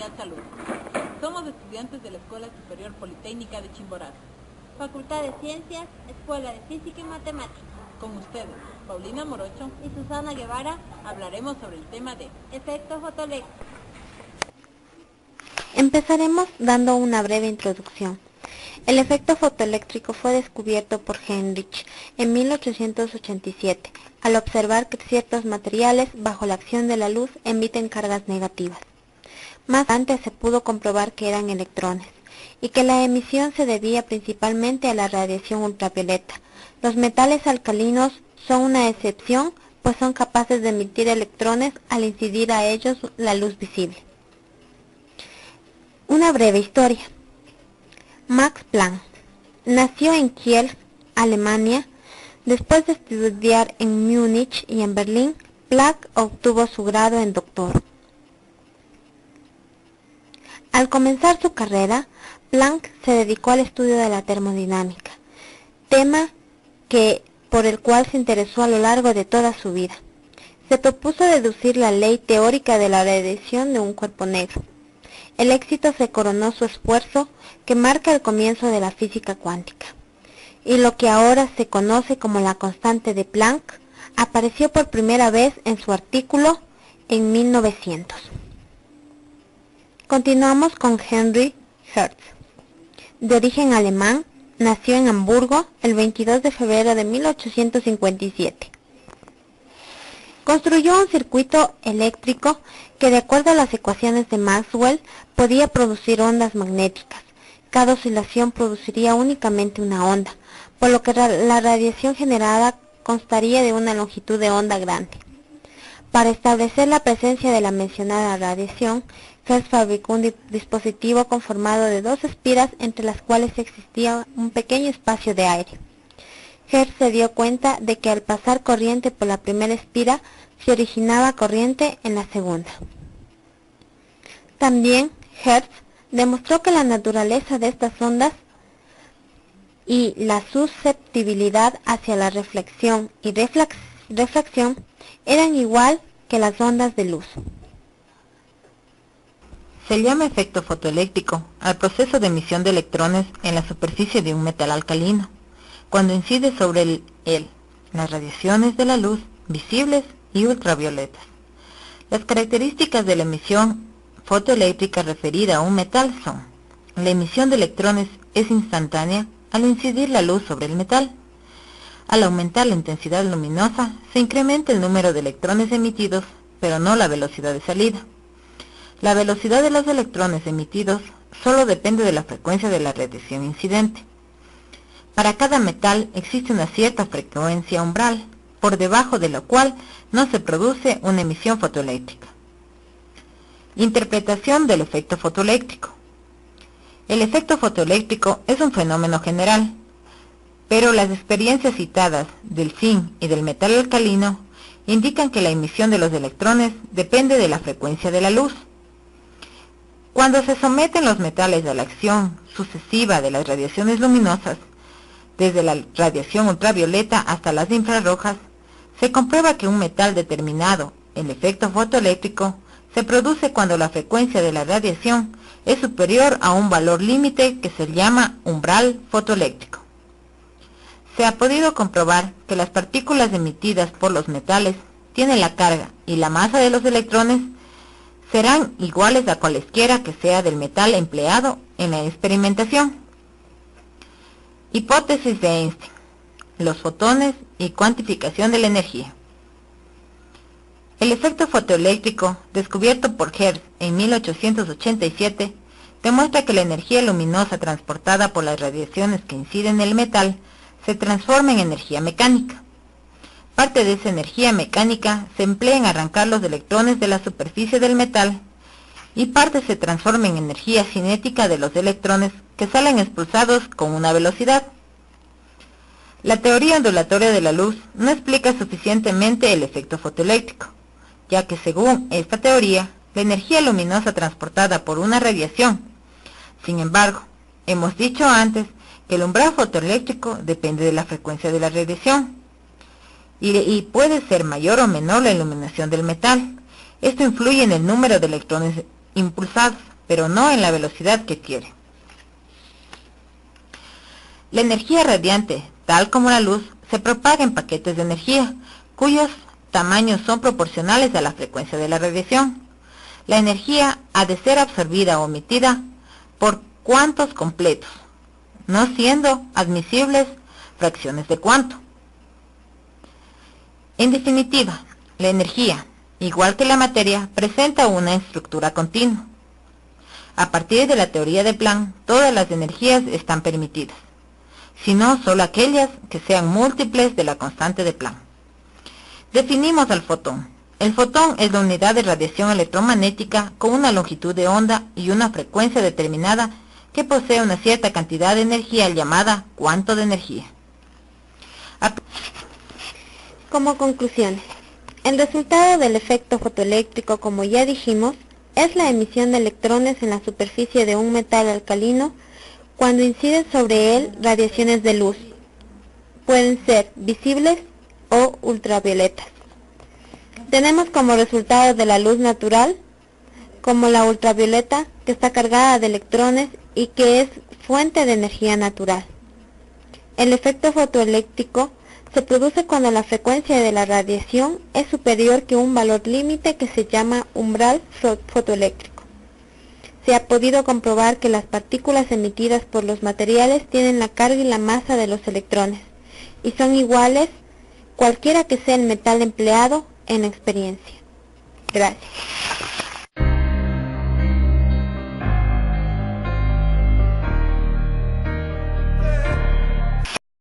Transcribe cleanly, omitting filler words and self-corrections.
Universidad Salud. Somos estudiantes de la Escuela Superior Politécnica de Chimborazo. Facultad de Ciencias, Escuela de Física y Matemáticas. Con ustedes, Paulina Morocho y Susana Guevara, hablaremos sobre el tema de efecto fotoeléctrico. Empezaremos dando una breve introducción. El efecto fotoeléctrico fue descubierto por Heinrich en 1887, al observar que ciertos materiales, bajo la acción de la luz, emiten cargas negativas. Más adelante se pudo comprobar que eran electrones, y que la emisión se debía principalmente a la radiación ultravioleta. Los metales alcalinos son una excepción, pues son capaces de emitir electrones al incidir a ellos la luz visible. Una breve historia. Max Planck nació en Kiel, Alemania. Después de estudiar en Múnich y en Berlín, Planck obtuvo su grado en doctor. Al comenzar su carrera, Planck se dedicó al estudio de la termodinámica, tema por el cual se interesó a lo largo de toda su vida. Se propuso deducir la ley teórica de la radiación de un cuerpo negro. El éxito se coronó su esfuerzo, que marca el comienzo de la física cuántica. Y lo que ahora se conoce como la constante de Planck apareció por primera vez en su artículo en 1900. Continuamos con Heinrich Hertz. De origen alemán, nació en Hamburgo el 22 de febrero de 1857. Construyó un circuito eléctrico que, de acuerdo a las ecuaciones de Maxwell, podía producir ondas magnéticas. Cada oscilación produciría únicamente una onda, por lo que la radiación generada constaría de una longitud de onda grande. Para establecer la presencia de la mencionada radiación, Hertz fabricó un dispositivo conformado de dos espiras entre las cuales existía un pequeño espacio de aire. Hertz se dio cuenta de que al pasar corriente por la primera espira, se originaba corriente en la segunda. También Hertz demostró que la naturaleza de estas ondas y la susceptibilidad hacia la reflexión y refracción eran igual que las ondas de luz. Se llama efecto fotoeléctrico al proceso de emisión de electrones en la superficie de un metal alcalino, cuando incide sobre las radiaciones de la luz visibles y ultravioletas. Las características de la emisión fotoeléctrica referida a un metal son: la emisión de electrones es instantánea al incidir la luz sobre el metal. Al aumentar la intensidad luminosa, se incrementa el número de electrones emitidos, pero no la velocidad de salida. La velocidad de los electrones emitidos solo depende de la frecuencia de la radiación incidente. Para cada metal existe una cierta frecuencia umbral, por debajo de la cual no se produce una emisión fotoeléctrica. Interpretación del efecto fotoeléctrico. El efecto fotoeléctrico es un fenómeno general, pero las experiencias citadas del zinc y del metal alcalino indican que la emisión de los electrones depende de la frecuencia de la luz. Cuando se someten los metales a la acción sucesiva de las radiaciones luminosas, desde la radiación ultravioleta hasta las infrarrojas, se comprueba que un metal determinado, el efecto fotoeléctrico, se produce cuando la frecuencia de la radiación es superior a un valor límite que se llama umbral fotoeléctrico. Se ha podido comprobar que las partículas emitidas por los metales tienen la carga y la masa de los electrones serán iguales a cualesquiera que sea del metal empleado en la experimentación. Hipótesis de Einstein, los fotones y cuantificación de la energía. El efecto fotoeléctrico, descubierto por Hertz en 1887, demuestra que la energía luminosa transportada por las radiaciones que inciden en el metal se transforma en energía mecánica. Parte de esa energía mecánica se emplea en arrancar los electrones de la superficie del metal, y parte se transforma en energía cinética de los electrones que salen expulsados con una velocidad. La teoría ondulatoria de la luz no explica suficientemente el efecto fotoeléctrico, ya que según esta teoría, la energía luminosa transportada por una radiación. Sin embargo, hemos dicho antes que el umbral fotoeléctrico depende de la frecuencia de la radiación, y puede ser mayor o menor la iluminación del metal. Esto influye en el número de electrones impulsados. pero no en la velocidad que quiere. La energía radiante, tal como la luz, se propaga en paquetes de energía, cuyos tamaños son proporcionales a la frecuencia de la radiación. La energía ha de ser absorbida o emitida por cuantos completos, no siendo admisibles fracciones de cuanto. En definitiva, la energía, igual que la materia, presenta una estructura continua. A partir de la teoría de Planck, todas las energías están permitidas, sino solo aquellas que sean múltiples de la constante de Planck. Definimos al fotón. El fotón es la unidad de radiación electromagnética con una longitud de onda y una frecuencia determinada que posee una cierta cantidad de energía llamada cuanto de energía. Como conclusiones, el resultado del efecto fotoeléctrico, como ya dijimos, es la emisión de electrones en la superficie de un metal alcalino cuando inciden sobre él radiaciones de luz. Pueden ser visibles o ultravioletas. Tenemos como resultado de la luz natural, como la ultravioleta, que está cargada de electrones y que es fuente de energía natural. El efecto fotoeléctrico se produce cuando la frecuencia de la radiación es superior que un valor límite que se llama umbral fotoeléctrico. Se ha podido comprobar que las partículas emitidas por los materiales tienen la carga y la masa de los electrones, y son iguales cualquiera que sea el metal empleado en la experiencia. Gracias.